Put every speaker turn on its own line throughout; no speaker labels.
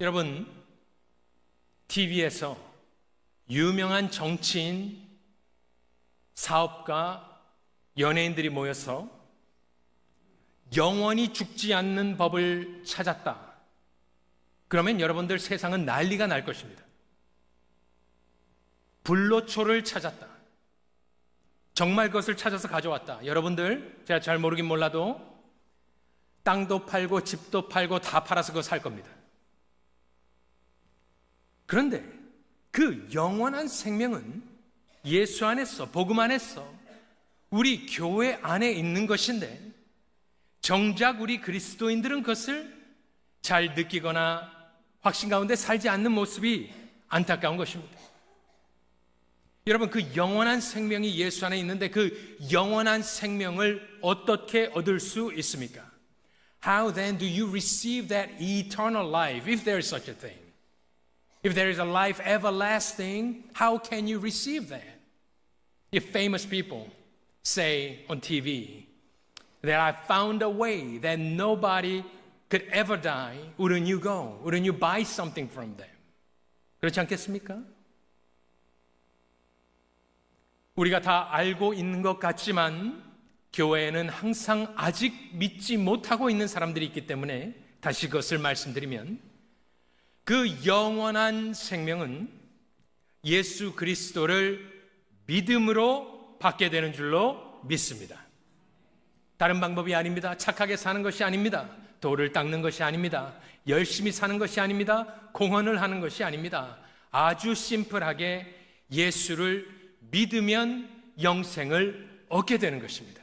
여러분, TV에서 유명한 정치인, 사업가, 연예인들이 모여서 영원히 죽지 않는 법을 찾았다. 그러면 여러분들 세상은 난리가 날 것입니다. 불로초를 찾았다. 정말 그것을 찾아서 가져왔다. 여러분들, 제가 잘 모르긴 몰라도 땅도 팔고 집도 팔고 다 팔아서 그거 살 겁니다. 그런데 그 영원한 생명은 예수 안에서, 복음 안에서, 우리 교회 안에 있는 것인데 정작 우리 그리스도인들은 그것을 잘 느끼거나 확신 가운데 살지 않는 모습이 안타까운 것입니다. 여러분, 그 영원한 생명이 예수 안에 있는데 그 영원한 생명을 어떻게 얻을 수 있습니까? How then do you receive that eternal life, if there is such a thing? If there is a life everlasting, how can you receive that? If famous people say on TV that I found a way that nobody could ever die, wouldn't you go? Wouldn't you buy something from them? 그렇지 않겠습니까? 우리가 다 알고 있는 것 같지만 교회에는 항상 아직 믿지 못하고 있는 사람들이 있기 때문에 다시 그것을 말씀드리면 그 영원한 생명은 예수 그리스도를 믿음으로 받게 되는 줄로 믿습니다. 다른 방법이 아닙니다. 착하게 사는 것이 아닙니다. 돌을 닦는 것이 아닙니다. 열심히 사는 것이 아닙니다. 공헌을 하는 것이 아닙니다. 아주 심플하게 예수를 믿으면 영생을 얻게 되는 것입니다.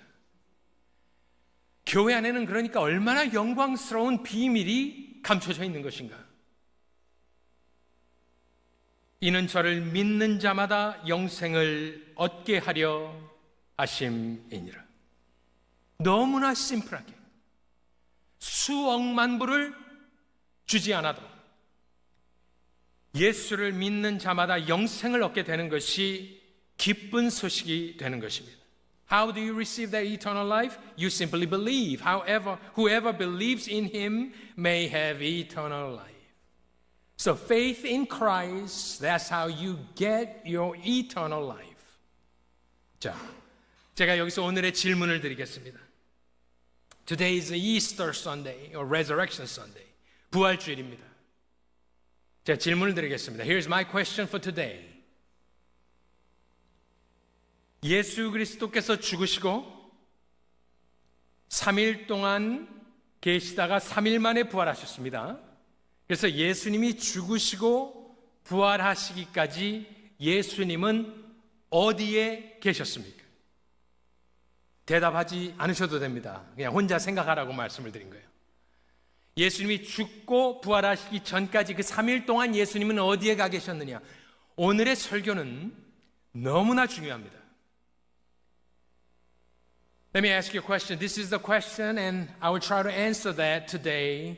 교회 안에는 그러니까 얼마나 영광스러운 비밀이 감춰져 있는 것인가. 이는 저를 믿는 자마다 영생을 얻게 하려 하심이니라. 너무나 심플하게 수억만 불을 주지 않아도 예수를 믿는 자마다 영생을 얻게 되는 것이 기쁜 소식이 되는 것입니다. How do you receive that eternal life? You simply believe. However, whoever believes in him may have eternal life. So faith in Christ, that's how you get your eternal life. 자, 제가 여기서 오늘의 질문을 드리겠습니다. Today is Easter Sunday or Resurrection Sunday. 부활주일입니다. 제가 질문을 드리겠습니다. Here's my question for today. 예수 그리스도께서 죽으시고 3일 동안 계시다가 3일 만에 부활하셨습니다. 그래서 예수님이 죽으시고 부활하시기까지 예수님은 어디에 계셨습니까? 대답하지 않으셔도 됩니다. 그냥 혼자 생각하라고 말씀을 드린 거예요. 예수님이 죽고 부활하시기 전까지 그 3일 동안 예수님은 어디에 가 계셨느냐? 오늘의 설교는 너무나 중요합니다. Let me ask you a question. This is the question and I will try to answer that today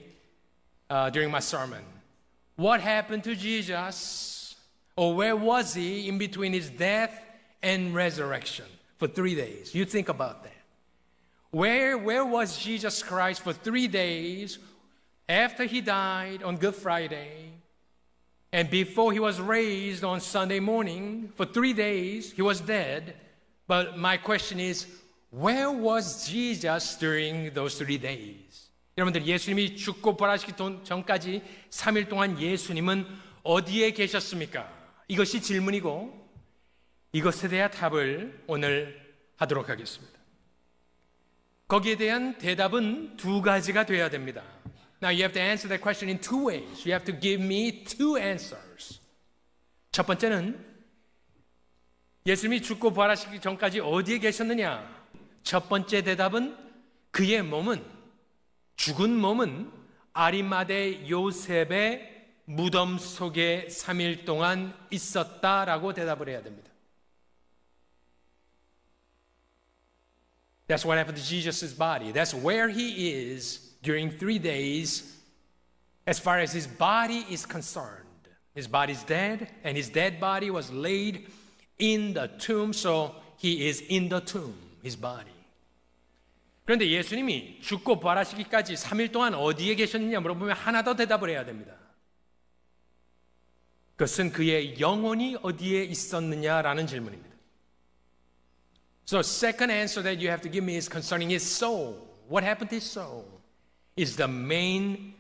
during my sermon. What happened to Jesus? Or where was he in between his death and resurrection for 3 days? You think about that. Where was Jesus Christ for 3 days after he died on Good Friday and before he was raised on Sunday morning? For 3 days he was dead. But my question is, where was Jesus during those 3 days? 여러분들, 예수님이 죽고 부활하시기 전까지 3일 동안 예수님은 어디에 계셨습니까? 이것이 질문이고 이것에 대한 답을 오늘 하도록 하겠습니다. 거기에 대한 대답은 2가지가 되어야 됩니다. Now you have to answer that question in 2 ways. You have to give me 2 answers. 첫 번째는 예수님이 죽고 부활하시기 전까지 어디에 계셨느냐? 첫 번째 대답은 그의 몸은, 죽은 몸은 아리마대 요셉의 무덤 속에 3일 동안 있었다라고 대답을 해야 됩니다. That's what happened to Jesus' body. That's where he is during 3 days as far as his body is concerned. His body is dead and his dead body was laid in the tomb, so he is in the tomb, his body. 그런데 예수님이 죽고 부활하시기까지 3일 동안 어디에 계셨느냐 물어보면 하나 더 대답을 해야 됩니다. 그것은 그의 영혼이 어디에 있었느냐라는 질문입니다. So second answer that you have to give me is concerning his soul. What happened to his soul is the main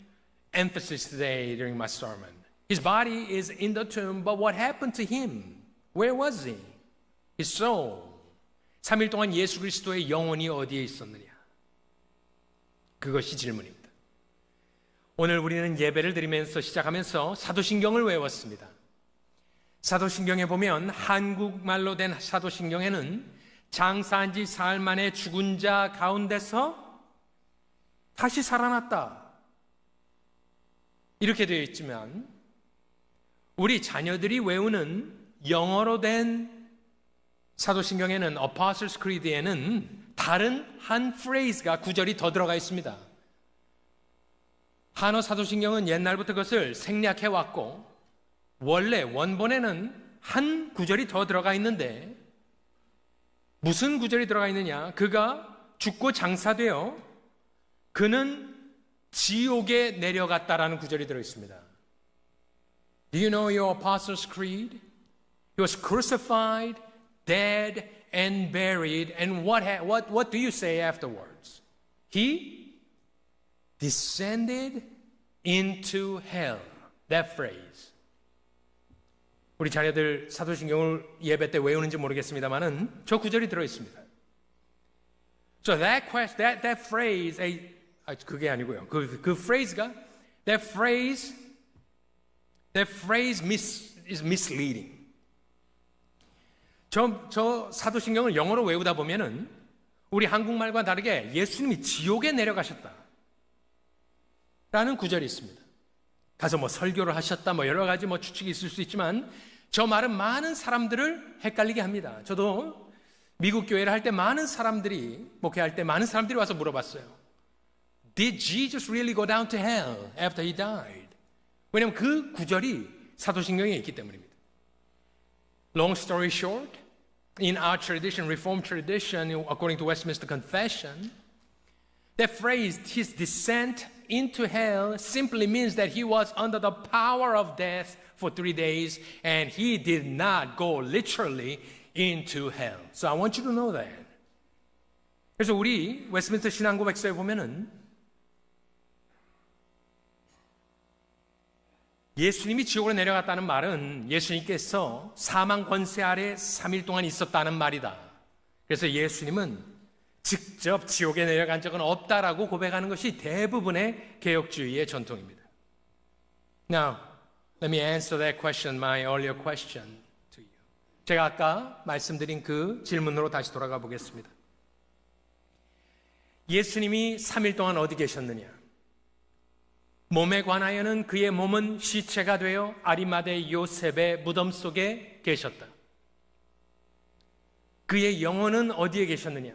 emphasis today during my sermon. His body is in the tomb, but what happened to him? Where was he? His soul. 3일 동안 예수 그리스도의 영혼이 어디에 있었느냐? 그것이 질문입니다. 오늘 우리는 예배를 드리면서 시작하면서 사도신경을 외웠습니다. 사도신경에 보면 한국말로 된 사도신경에는 장사한 지 사흘 만에 죽은 자 가운데서 다시 살아났다. 이렇게 되어 있지만 우리 자녀들이 외우는 영어로 된 사도신경에는 Apostles' Creed에는 다른 한 프레이즈가 구절이 더 들어가 있습니다. 한어 사도신경은 옛날부터 그것을 생략해 왔고 원래 원본에는 한 구절이 더 들어가 있는데 무슨 구절이 들어가 있느냐? 그가 죽고 장사되어 그는 지옥에 내려갔다라는 구절이 들어 있습니다. Do you know your Apostles' Creed? He was crucified, dead, and buried. And what do you say afterwards? He descended into hell. That phrase. 우리 자녀들 사도신경을 예배 때 외우는지 모르겠습니다만은 저 구절이 들어 있습니다. So that phrase, 그게 아니고요. 그 phrase가 that phrase is misleading. 저 사도신경을 영어로 외우다 보면은 우리 한국말과 다르게 예수님이 지옥에 내려가셨다 라는 구절이 있습니다. 가서 뭐 설교를 하셨다 뭐 여러 가지 뭐 추측이 있을 수 있지만 저 말은 많은 사람들을 헷갈리게 합니다. 저도 미국 교회를 할 때 많은 사람들이 목회할 때 많은 사람들이 와서 물어봤어요. Did Jesus really go down to hell after he died? 왜냐하면 그 구절이 사도신경에 있기 때문입니다. Long story short, in our tradition, Reformed tradition, according to Westminster Confession, that phrase, his descent into hell, simply means that he was under the power of death for 3 days and he did not go literally into hell. So I want you to know that. 그래서 우리 웨스트민스터 신앙고백서에 보면은 예수님이 지옥으로 내려갔다는 말은 예수님께서 사망 권세 아래 3일 동안 있었다는 말이다. 그래서 예수님은 직접 지옥에 내려간 적은 없다라고 고백하는 것이 대부분의 개혁주의의 전통입니다. Now, let me answer that question, my earlier question to you. 제가 아까 말씀드린 그 질문으로 다시 돌아가 보겠습니다. 예수님이 3일 동안 어디 계셨느냐? 몸에 관하여는 그의 몸은 시체가 되어 아리마대 요셉의 무덤 속에 계셨다. 그의 영혼은 어디에 계셨느냐?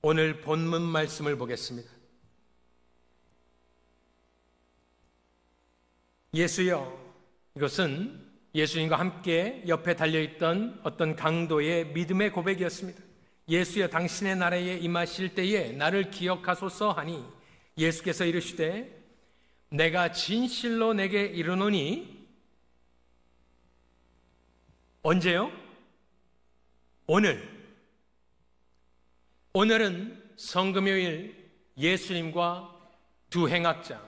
오늘 본문 말씀을 보겠습니다. 예수여, 이것은 예수님과 함께 옆에 달려있던 어떤 강도의 믿음의 고백이었습니다. 예수여, 당신의 나라에 임하실 때에 나를 기억하소서 하니 예수께서 이르시되 내가 진실로 내게 이르노니 언제요? 오늘은 성금요일 예수님과 두 행악자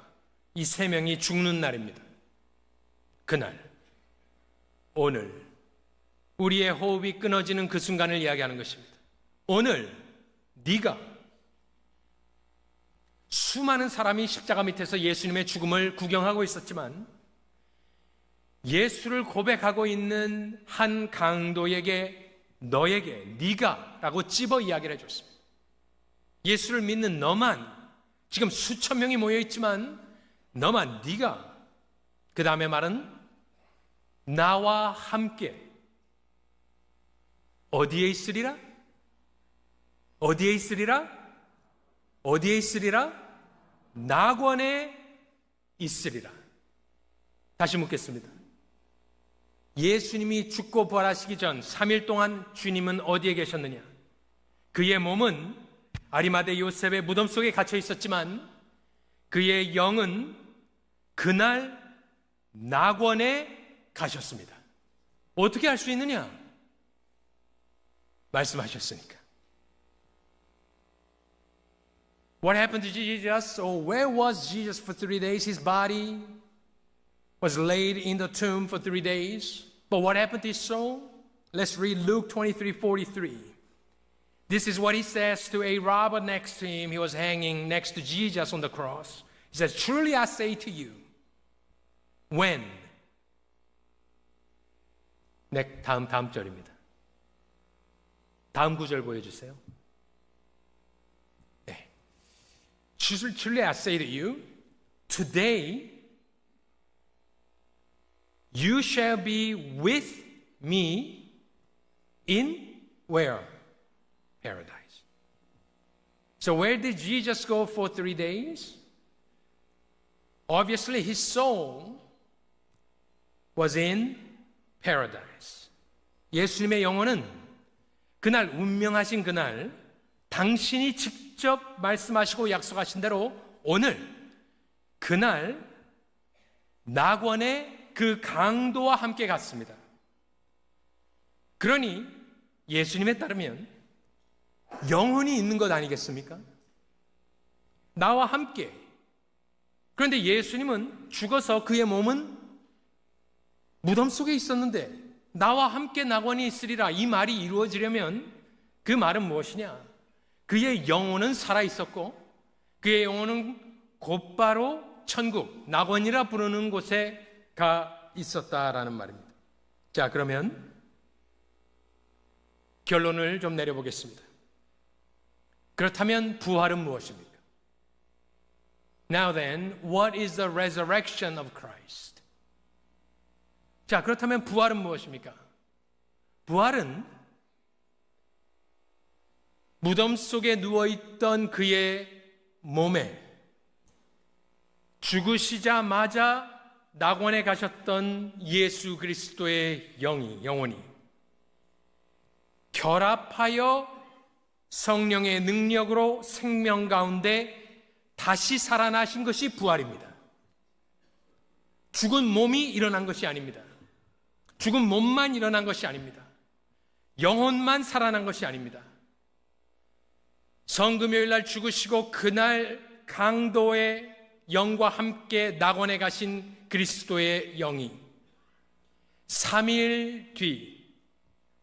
이 세 명이 죽는 날입니다. 그날, 오늘 우리의 호흡이 끊어지는 그 순간을 이야기하는 것입니다. 오늘 네가 수많은 사람이 십자가 밑에서 예수님의 죽음을 구경하고 있었지만 예수를 고백하고 있는 한 강도에게 너에게 네가 라고 찝어 이야기를 해줬습니다. 예수를 믿는 너만, 지금 수천 명이 모여있지만 너만, 네가, 그 다음에 말은 나와 함께 어디에 있으리라? 어디에 있으리라? 어디에 있으리라? 낙원에 있으리라. 다시 묻겠습니다. 예수님이 죽고 부활하시기 전 3일 동안 주님은 어디에 계셨느냐? 그의 몸은 아리마대 요셉의 무덤 속에 갇혀 있었지만 그의 영은 그날 낙원에 가셨습니다. 어떻게 할 수 있느냐? 말씀하셨으니까. What happened to Jesus? Or where was Jesus for 3 days? His body was laid in the tomb for 3 days. But what happened to his soul? Let's read Luke 23:43. This is what he says to a robber next to him. He was hanging next to Jesus on the cross. He says, truly I say to you, when? 네, 다음 절입니다. 다음 구절 보여주세요. 네. Truly I say to you, today you shall be with me in where? Paradise. So where did Jesus go for 3 days? Obviously his soul was in paradise. 예수님의 영혼은 그날 운명하신 그날 당신이 직접 말씀하시고 약속하신 대로 오늘 그날 낙원의 그 강도와 함께 갔습니다. 그러니 예수님에 따르면 영혼이 있는 것 아니겠습니까? 나와 함께. 그런데 예수님은 죽어서 그의 몸은 무덤 속에 있었는데 나와 함께 낙원이 있으리라 이 말이 이루어지려면 그 말은 무엇이냐? 그의 영혼은 살아있었고 그의 영혼은 곧바로 천국, 낙원이라 부르는 곳에 가 있었다라는 말입니다. 자, 그러면 결론을 좀 내려보겠습니다. 그렇다면 부활은 무엇입니까? Now then, what is the resurrection of Christ? 자, 그렇다면 부활은 무엇입니까? 부활은 무덤 속에 누워있던 그의 몸에 죽으시자마자 낙원에 가셨던 예수 그리스도의 영혼이 결합하여 성령의 능력으로 생명 가운데 다시 살아나신 것이 부활입니다. 죽은 몸이 일어난 것이 아닙니다. 죽은 몸만 일어난 것이 아닙니다. 영혼만 살아난 것이 아닙니다. 성금요일 날 죽으시고 그날 강도의 영과 함께 낙원에 가신 그리스도의 영이 3일 뒤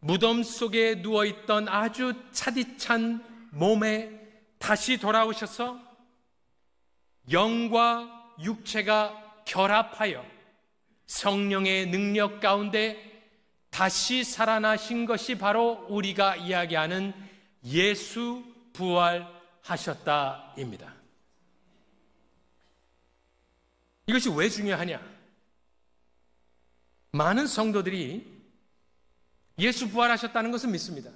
무덤 속에 누워있던 아주 차디찬 몸에 다시 돌아오셔서 영과 육체가 결합하여 성령의 능력 가운데 다시 살아나신 것이 바로 우리가 이야기하는 예수 부활하셨다입니다. 이것이 왜 중요하냐? 많은 성도들이 예수 부활하셨다는 것은 믿습니다.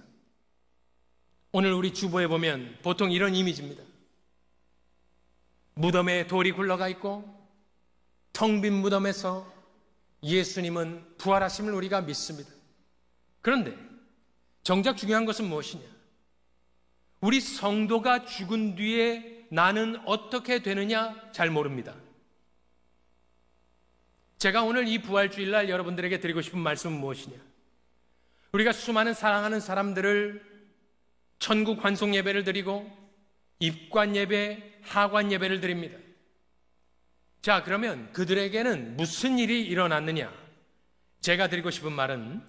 오늘 우리 주보에 보면 보통 이런 이미지입니다. 무덤에 돌이 굴러가 있고 텅 빈 무덤에서 예수님은 부활하심을 우리가 믿습니다. 그런데 정작 중요한 것은 무엇이냐? 우리 성도가 죽은 뒤에 나는 어떻게 되느냐 잘 모릅니다. 제가 오늘 이 부활주일날 여러분들에게 드리고 싶은 말씀은 무엇이냐? 우리가 수많은 사랑하는 사람들을 천국 환송 예배를 드리고 입관 예배, 하관 예배를 드립니다. 자, 그러면 그들에게는 무슨 일이 일어났느냐? 제가 드리고 싶은 말은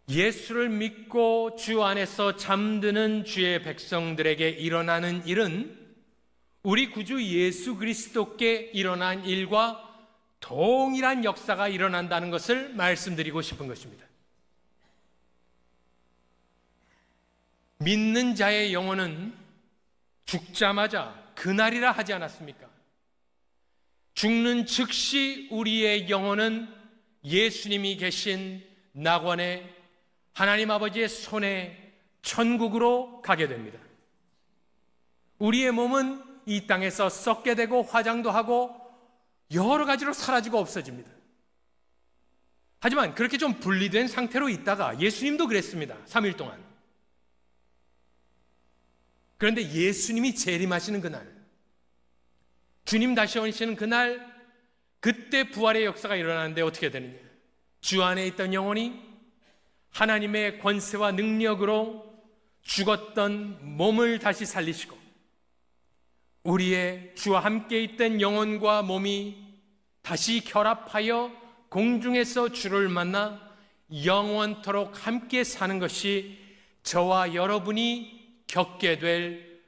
예수를 믿고 주 안에서 잠드는 주의 백성들에게 일어나는 일은 우리 구주 예수 그리스도께 일어난 일과 동일한 역사가 일어난다는 것을 말씀드리고 싶은 것입니다. 믿는 자의 영혼은 죽자마자 그날이라 하지 않았습니까? 죽는 즉시 우리의 영혼은 예수님이 계신 낙원에 하나님 아버지의 손에 천국으로 가게 됩니다. 우리의 몸은 이 땅에서 썩게 되고 화장도 하고 여러 가지로 사라지고 없어집니다. 하지만 그렇게 좀 분리된 상태로 있다가 예수님도 그랬습니다. 3일 동안. 그런데 예수님이 재림하시는 그날, 주님 다시 오시는 그날 그때 부활의 역사가 일어나는데 어떻게 되느냐? 주 안에 있던 영혼이 하나님의 권세와 능력으로 죽었던 몸을 다시 살리시고 우리의 주와 함께 있던 영혼과 몸이 다시 결합하여 공중에서 주를 만나 영원토록 함께 사는 것이 저와 여러분이 겪게 될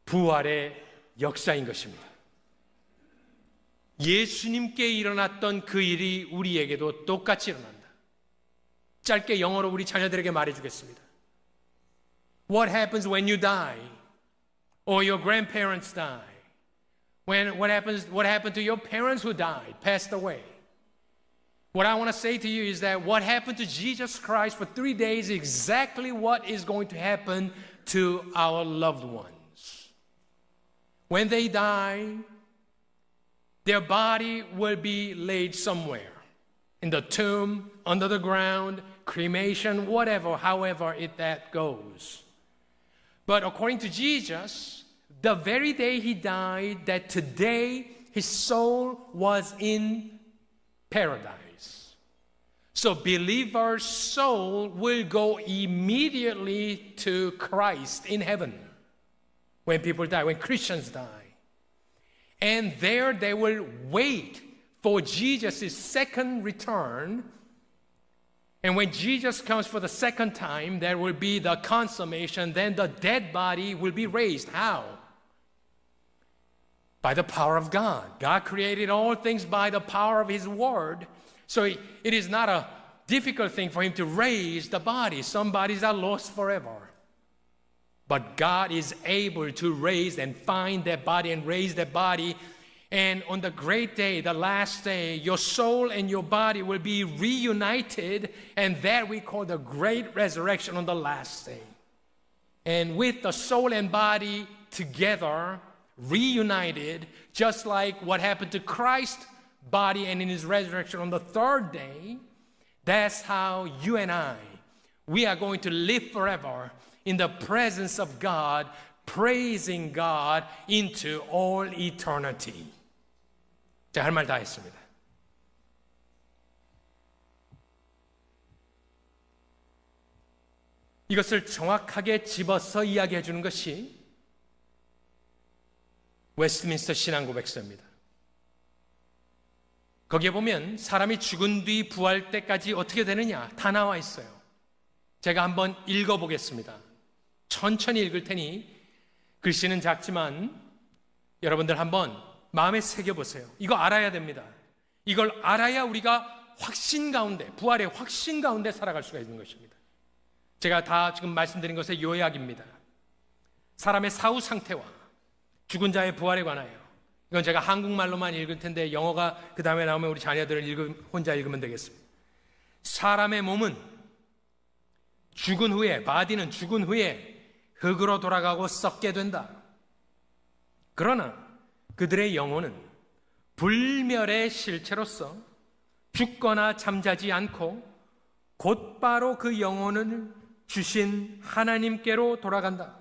부활의 역사인 것입니다. 예수님께 일어났던 그 일이 우리에게도 똑같이 일어난다. 짧게 영어로 우리 자녀들에게 말해주겠습니다. What happens when you die? Or your grandparents die? What happened to your parents who died, passed away? What I want to say to you is that what happened to Jesus Christ for 3 days is exactly what is going to happen to our loved ones. When they die, their body will be laid somewhere, in the tomb, under the ground, cremation, whatever, however that goes. But according to Jesus, the very day he died, that today his soul was in paradise. So believer's soul will go immediately to Christ in heaven when people die, when Christians die. And there they will wait for Jesus' second return. And when Jesus comes for the second time, there will be the consummation. Then the dead body will be raised. How? By the power of God. God created all things by the power of His Word. So it is not a difficult thing for Him to raise the body. Some bodies are lost forever. But God is able to raise and find that body and raise that body. And on the great day, the last day, your soul and your body will be reunited. And that we call the great resurrection on the last day. And with the soul and body together, reunited, just like what happened to Christ's body and in His resurrection on the third day, that's how you and I, we are going to live forever in the presence of God, praising God into all eternity. 자, 할 말 다 했습니다. 이것을 정확하게 집어서 이야기해 주는 것이 웨스트민스터 신앙고백서입니다. 거기에 보면 사람이 죽은 뒤 부활 때까지 어떻게 되느냐 다 나와 있어요. 제가 한번 읽어보겠습니다. 천천히 읽을 테니 글씨는 작지만 여러분들 한번 마음에 새겨보세요. 이거 알아야 됩니다. 이걸 알아야 우리가 확신 가운데, 부활의 확신 가운데 살아갈 수가 있는 것입니다. 제가 다 지금 말씀드린 것의 요약입니다. 사람의 사후 상태와 죽은 자의 부활에 관하여, 이건 제가 한국말로만 읽을 텐데 영어가 그 다음에 나오면 우리 자녀들은 혼자 읽으면 되겠습니다. 사람의 몸은 죽은 후에, 바디는 죽은 후에 흙으로 돌아가고 썩게 된다. 그러나 그들의 영혼은 불멸의 실체로서 죽거나 잠자지 않고 곧바로 그 영혼을 주신 하나님께로 돌아간다.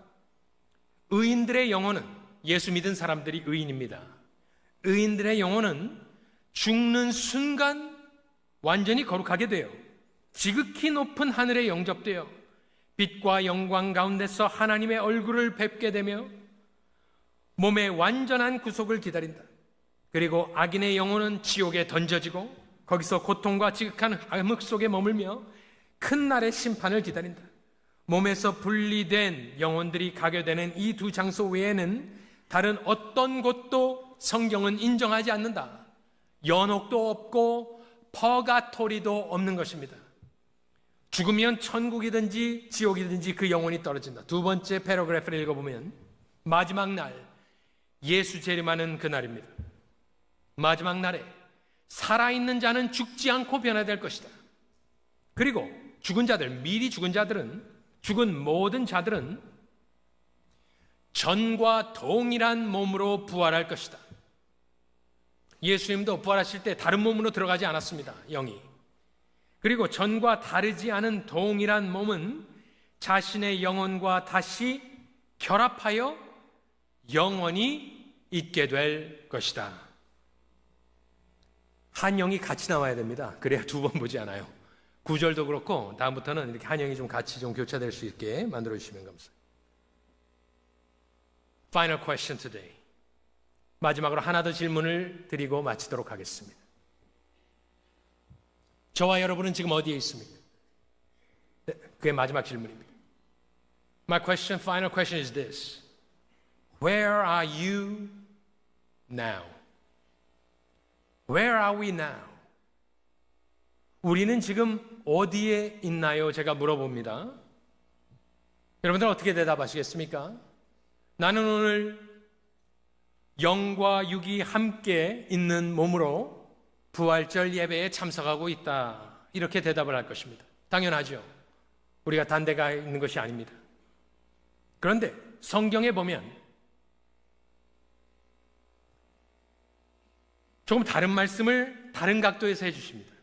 의인들의 영혼은, 예수 믿은 사람들이 의인입니다. 의인들의 영혼은 죽는 순간 완전히 거룩하게 돼요. 지극히 높은 하늘에 영접되어 빛과 영광 가운데서 하나님의 얼굴을 뵙게 되며 몸의 완전한 구속을 기다린다. 그리고 악인의 영혼은 지옥에 던져지고 거기서 고통과 지극한 암흑 속에 머물며 큰 날의 심판을 기다린다. 몸에서 분리된 영혼들이 가게 되는 이 두 장소 외에는 다른 어떤 곳도 성경은 인정하지 않는다. 연옥도 없고 퍼가토리도 없는 것입니다. 죽으면 천국이든지 지옥이든지 그 영혼이 떨어진다. 두 번째 패러그래프를 읽어보면 마지막 날, 예수 재림하는 그날입니다. 마지막 날에 살아있는 자는 죽지 않고 변화될 것이다. 그리고 죽은 자들, 미리 죽은 자들은, 죽은 모든 자들은 전과 동일한 몸으로 부활할 것이다. 예수님도 부활하실 때 다른 몸으로 들어가지 않았습니다. 영이. 그리고 전과 다르지 않은 동일한 몸은 자신의 영혼과 다시 결합하여 영원히 있게 될 것이다. 한영이 같이 나와야 됩니다. 그래야 두 번 보지 않아요. 구절도 그렇고 다음부터는 이렇게 한영이 좀 같이 좀 교차될 수 있게 만들어 주시면 감사해요. Final question today. 마지막으로 하나 더 질문을 드리고 마치도록 하겠습니다. 저와 여러분은 지금 어디에 있습니까? 네, 그게 마지막 질문입니다. My question, final question is this. Where are you now? Where are we now? 우리는 지금 어디에 있나요? 제가 물어봅니다. 여러분들 어떻게 대답하시겠습니까? 나는 오늘 영과 육이 함께 있는 몸으로 부활절 예배에 참석하고 있다. 이렇게 대답을 할 것입니다. 당연하죠. 우리가 단대가 있는 것이 아닙니다. 그런데 성경에 보면 조금 다른 말씀을 다른 각도에서 해주십니다.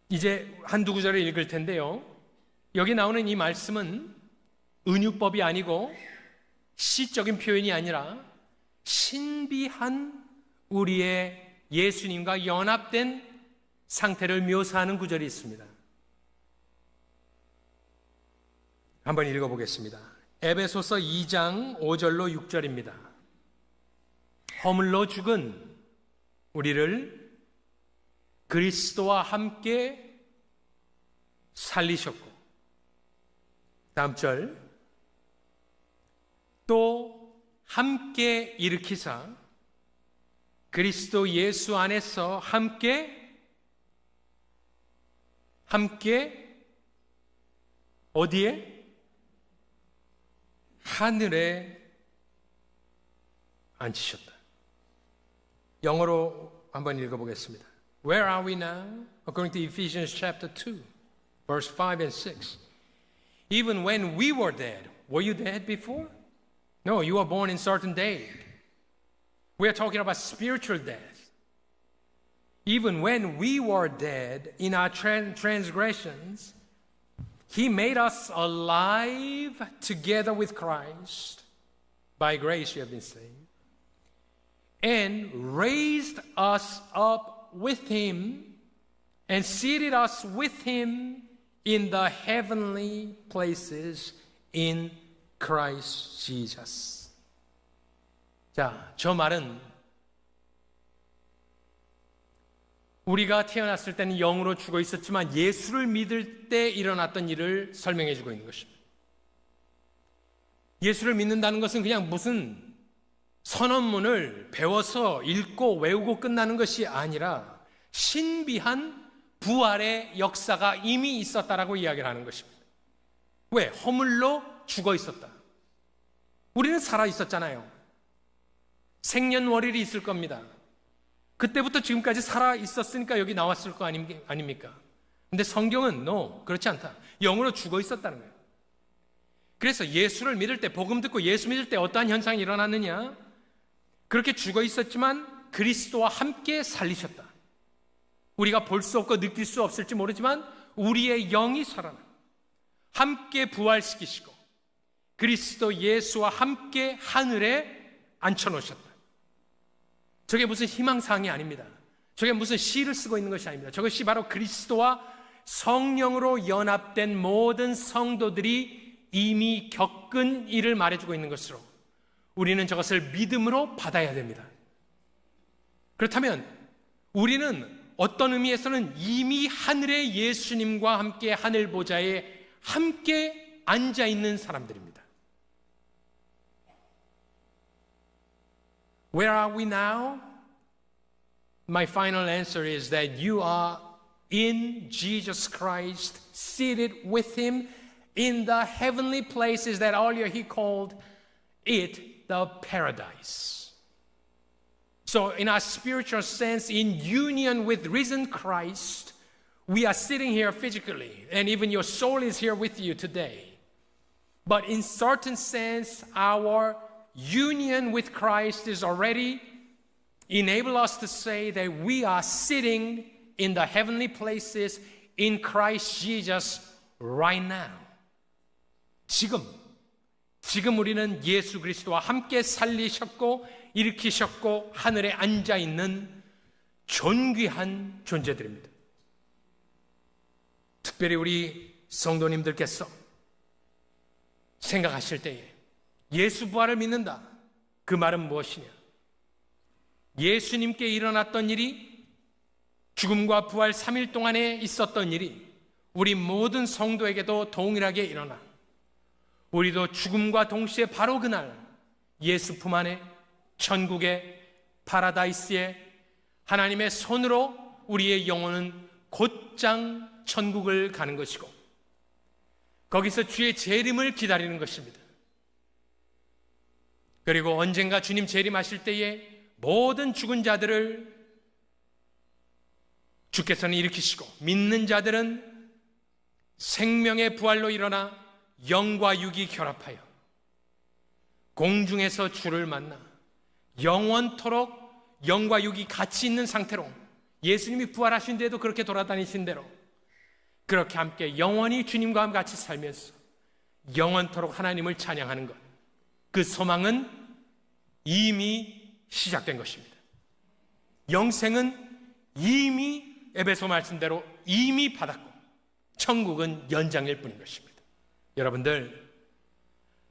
이제 한두 구절을 읽을 텐데요. 여기 나오는 이 말씀은 은유법이 아니고 시적인 표현이 아니라 신비한 우리의 예수님과 연합된 상태를 묘사하는 구절이 있습니다. 한번 읽어보겠습니다. 에베소서 2장 5절로 6절입니다. 허물로 죽은 우리를 그리스도와 함께 살리셨고, 다음 절, 또 함께 일으키사 그리스도 예수 안에서 함께 어디에? 하늘에 앉히셨다. 영어로 한번 읽어보겠습니다. Where are we now? According to Ephesians chapter 2, verse 5 and 6. Even when we were dead, were you dead before? No, you were born in certain day. We are talking about spiritual death. Even when we were dead in our transgressions, He made us alive together with Christ. By grace you have been saved. And raised us up with Him and seated us with Him in the heavenly places in Christ Jesus. 자, 저 말은 우리가 태어났을 때는 영으로 죽어 있었지만 예수를 믿을 때 일어났던 일을 설명해 주고 있는 것입니다. 예수를 믿는다는 것은 그냥 무슨 선언문을 배워서 읽고 외우고 끝나는 것이 아니라 신비한 부활의 역사가 이미 있었다라고 이야기를 하는 것입니다. 왜? 허물로 죽어 있었다. 우리는 살아 있었잖아요. 생년월일이 있을 겁니다. 그때부터 지금까지 살아 있었으니까 여기 나왔을 거 아닙니까? 근데 성경은 no, 그렇지 않다. 영으로 죽어 있었다는 거예요. 그래서 예수를 믿을 때, 복음 듣고 예수 믿을 때 어떠한 현상이 일어났느냐? 그렇게 죽어 있었지만 그리스도와 함께 살리셨다. 우리가 볼 수 없고 느낄 수 없을지 모르지만 우리의 영이 살아나 함께 부활시키시고 그리스도 예수와 함께 하늘에 앉혀놓으셨다. 저게 무슨 희망사항이 아닙니다. 저게 무슨 시를 쓰고 있는 것이 아닙니다. 저것이 바로 그리스도와 성령으로 연합된 모든 성도들이 이미 겪은 일을 말해주고 있는 것으로 우리는 저것을 믿음으로 받아야 됩니다. 그렇다면 우리는 어떤 의미에서는 이미 하늘의 예수님과 함께 하늘 보좌에 함께 앉아 있는 사람들입니다. Where are we now? My final answer is that you are in Jesus Christ, seated with Him in the heavenly places that earlier He called it the paradise. So in our spiritual sense, in union with risen Christ, we are sitting here physically, and even your soul is here with you today. But in certain sense, our union with Christ is already enable us to say that we are sitting in the heavenly places in Christ Jesus right now. 지금 지금 우리는 예수 그리스도와 함께 살리셨고 일으키셨고 하늘에 앉아 있는 존귀한 존재들입니다. 특별히 우리 성도님들께서 생각하실 때에 예수 부활을 믿는다. 그 말은 무엇이냐? 예수님께 일어났던 일이, 죽음과 부활 3일 동안에 있었던 일이 우리 모든 성도에게도 동일하게 일어나 우리도 죽음과 동시에 바로 그날 예수 품 안에 천국의 파라다이스에 하나님의 손으로 우리의 영혼은 곧장 천국을 가는 것이고 거기서 주의 재림을 기다리는 것입니다. 그리고 언젠가 주님 재림하실 때에 모든 죽은 자들을 주께서는 일으키시고 믿는 자들은 생명의 부활로 일어나 영과 육이 결합하여 공중에서 주를 만나 영원토록 영과 육이 같이 있는 상태로 예수님이 부활하신 데도 그렇게 돌아다니신 대로 그렇게 함께 영원히 주님과 같이 살면서 영원토록 하나님을 찬양하는 것, 그 소망은 이미 시작된 것입니다. 영생은 이미 에베소 말씀대로 이미 받았고 천국은 연장일 뿐인 것입니다. 여러분들,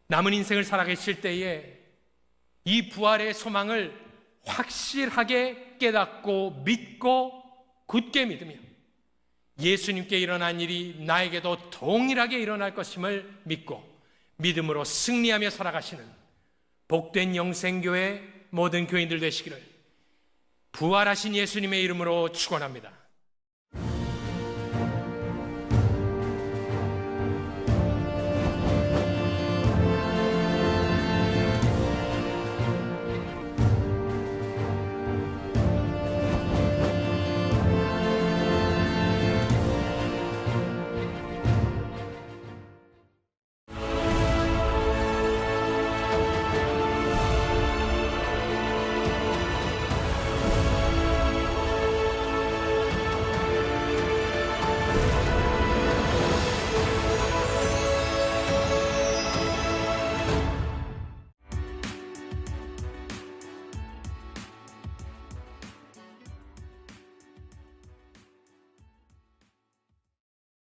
남은 인생을 살아계실 때에 이 부활의 소망을 확실하게 깨닫고 믿고 굳게 믿으며 예수님께 일어난 일이 나에게도 동일하게 일어날 것임을 믿고 믿음으로 승리하며 살아가시는 복된 영생교회 모든 교인들 되시기를 부활하신 예수님의 이름으로 축원합니다.